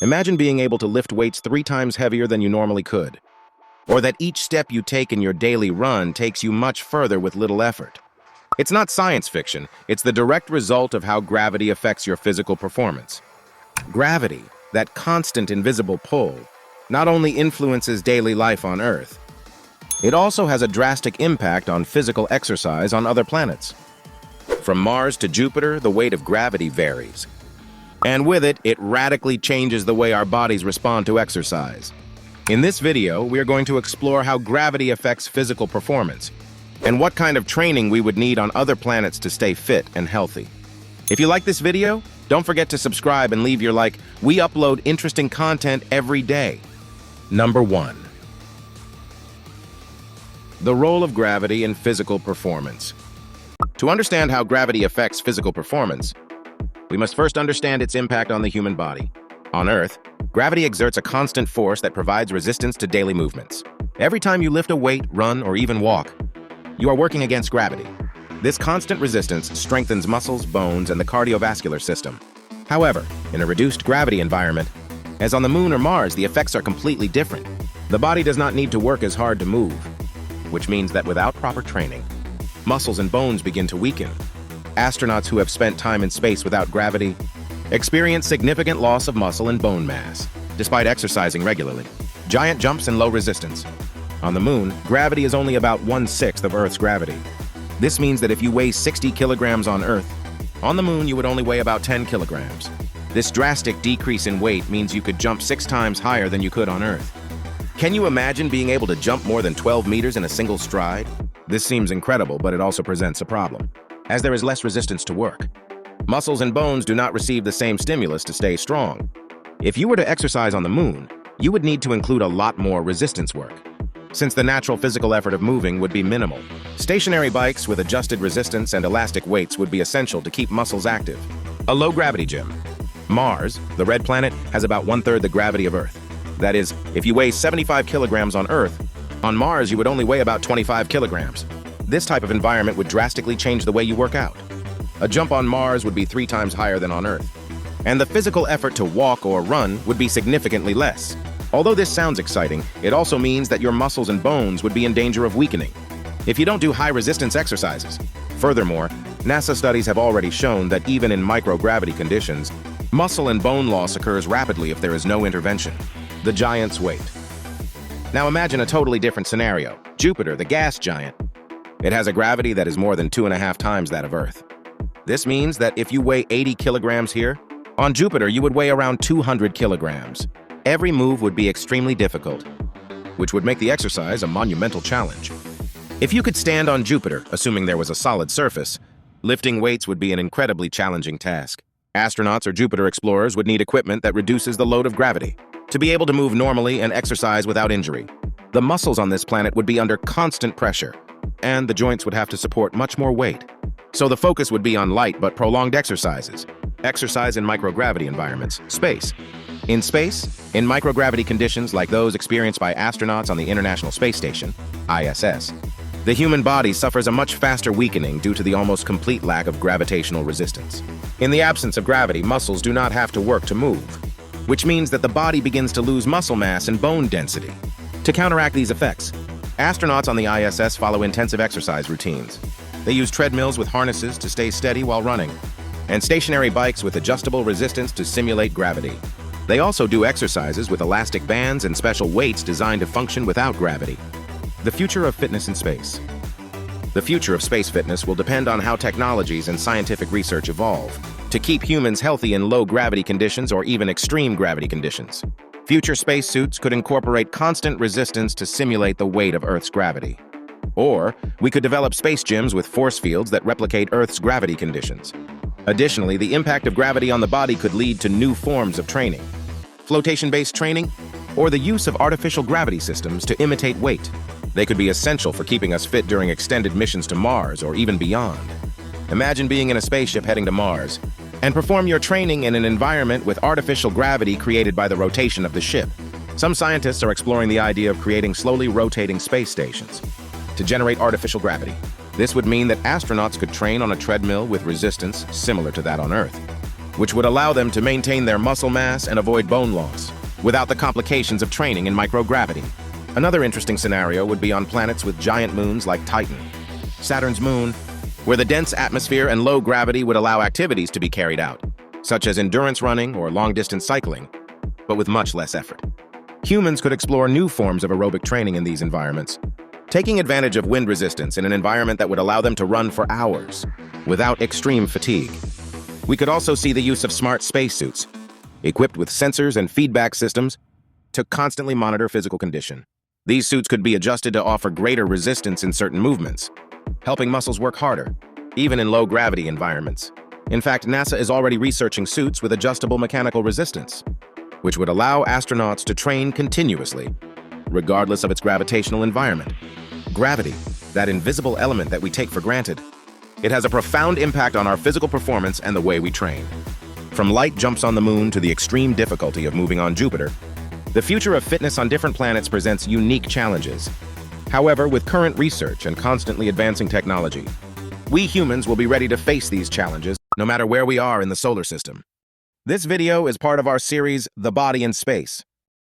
Imagine being able to lift weights 3 times heavier than you normally could, or that each step you take in your daily run takes you much further with little effort. It's not science fiction, it's the direct result of how gravity affects your physical performance. Gravity, that constant invisible pull, not only influences daily life on Earth, it also has a drastic impact on physical exercise on other planets. From Mars to Jupiter, the weight of gravity varies. And with it, it radically changes the way our bodies respond to exercise. In this video, we are going to explore how gravity affects physical performance and what kind of training we would need on other planets to stay fit and healthy. If you like this video, don't forget to subscribe and leave your like. We upload interesting content every day. Number 1. The role of gravity in physical performance. To understand how gravity affects physical performance, we must first understand its impact on the human body. On Earth, gravity exerts a constant force that provides resistance to daily movements. Every time you lift a weight, run, or even walk, you are working against gravity. This constant resistance strengthens muscles, bones, and the cardiovascular system. However, in a reduced gravity environment, as on the Moon or Mars, the effects are completely different. The body does not need to work as hard to move, which means that without proper training, muscles and bones begin to weaken. Astronauts who have spent time in space without gravity experience significant loss of muscle and bone mass, despite exercising regularly. Giant jumps and low resistance. On the Moon, gravity is only about 1/6 of Earth's gravity. This means that if you weigh 60 kilograms on Earth, on the Moon you would only weigh about 10 kilograms. This drastic decrease in weight means you could jump 6 times higher than you could on Earth. Can you imagine being able to jump more than 12 meters in a single stride? This seems incredible, but it also presents a problem, as there is less resistance to work. Muscles and bones do not receive the same stimulus to stay strong. If you were to exercise on the Moon, you would need to include a lot more resistance work, since the natural physical effort of moving would be minimal. Stationary bikes with adjusted resistance and elastic weights would be essential to keep muscles active. A low-gravity gym. Mars, the red planet, has about 1/3 the gravity of Earth. That is, if you weigh 75 kilograms on Earth, on Mars you would only weigh about 25 kilograms. This type of environment would drastically change the way you work out. A jump on Mars would be 3 times higher than on Earth, and the physical effort to walk or run would be significantly less. Although this sounds exciting, it also means that your muscles and bones would be in danger of weakening if you don't do high-resistance exercises. Furthermore, NASA studies have already shown that even in microgravity conditions, muscle and bone loss occurs rapidly if there is no intervention. The giant's weight. Now imagine a totally different scenario. Jupiter, the gas giant. It has a gravity that is more than 2.5 times that of Earth. This means that if you weigh 80 kilograms here, on Jupiter you would weigh around 200 kilograms. Every move would be extremely difficult, which would make the exercise a monumental challenge. If you could stand on Jupiter, assuming there was a solid surface, lifting weights would be an incredibly challenging task. Astronauts or Jupiter explorers would need equipment that reduces the load of gravity to be able to move normally and exercise without injury. The muscles on this planet would be under constant pressure, and the joints would have to support much more weight. So the focus would be on light but prolonged exercises. Exercise in microgravity environments. Space. In space, in microgravity conditions like those experienced by astronauts on the International Space Station, ISS, the human body suffers a much faster weakening due to the almost complete lack of gravitational resistance. In the absence of gravity, muscles do not have to work to move, which means that the body begins to lose muscle mass and bone density. To counteract these effects, astronauts on the ISS follow intensive exercise routines. They use treadmills with harnesses to stay steady while running, and stationary bikes with adjustable resistance to simulate gravity. They also do exercises with elastic bands and special weights designed to function without gravity. The future of fitness in space. The future of space fitness will depend on how technologies and scientific research evolve to keep humans healthy in low-gravity conditions or even extreme gravity conditions. Future spacesuits could incorporate constant resistance to simulate the weight of Earth's gravity. Or we could develop space gyms with force fields that replicate Earth's gravity conditions. Additionally, the impact of gravity on the body could lead to new forms of training. Flotation-based training, or the use of artificial gravity systems to imitate weight. They could be essential for keeping us fit during extended missions to Mars or even beyond. Imagine being in a spaceship heading to Mars and perform your training in an environment with artificial gravity created by the rotation of the ship. Some scientists are exploring the idea of creating slowly rotating space stations to generate artificial gravity. This would mean that astronauts could train on a treadmill with resistance similar to that on Earth. which would allow them to maintain their muscle mass and avoid bone loss, without the complications of training in microgravity. Another interesting scenario would be on planets with giant moons like Titan, Saturn's moon, where the dense atmosphere and low gravity would allow activities to be carried out, such as endurance running or long-distance cycling, but with much less effort. Humans could explore new forms of aerobic training in these environments, taking advantage of wind resistance in an environment that would allow them to run for hours, without extreme fatigue. We could also see the use of smart spacesuits, equipped with sensors and feedback systems, to constantly monitor physical condition. These suits could be adjusted to offer greater resistance in certain movements, helping muscles work harder, even in low-gravity environments. In fact, NASA is already researching suits with adjustable mechanical resistance, which would allow astronauts to train continuously, regardless of its gravitational environment. Gravity, that invisible element that we take for granted, it has a profound impact on our physical performance and the way we train. From light jumps on the moon to the extreme difficulty of moving on Jupiter, the future of fitness on different planets presents unique challenges. However, with current research and constantly advancing technology, we humans will be ready to face these challenges no matter where we are in the solar system. This video is part of our series, The Body in Space,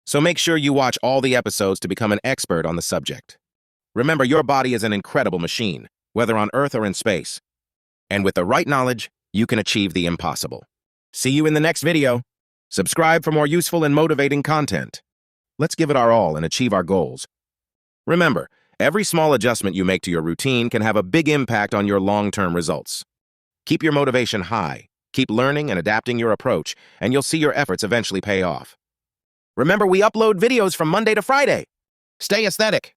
so make sure you watch all the episodes to become an expert on the subject. Remember, your body is an incredible machine, whether on Earth or in space. And with the right knowledge, you can achieve the impossible. See you in the next video. Subscribe for more useful and motivating content. Let's give it our all and achieve our goals. Remember, every small adjustment you make to your routine can have a big impact on your long-term results. Keep your motivation high, keep learning and adapting your approach, and you'll see your efforts eventually pay off. Remember, we upload videos from Monday to Friday. Stay aesthetic.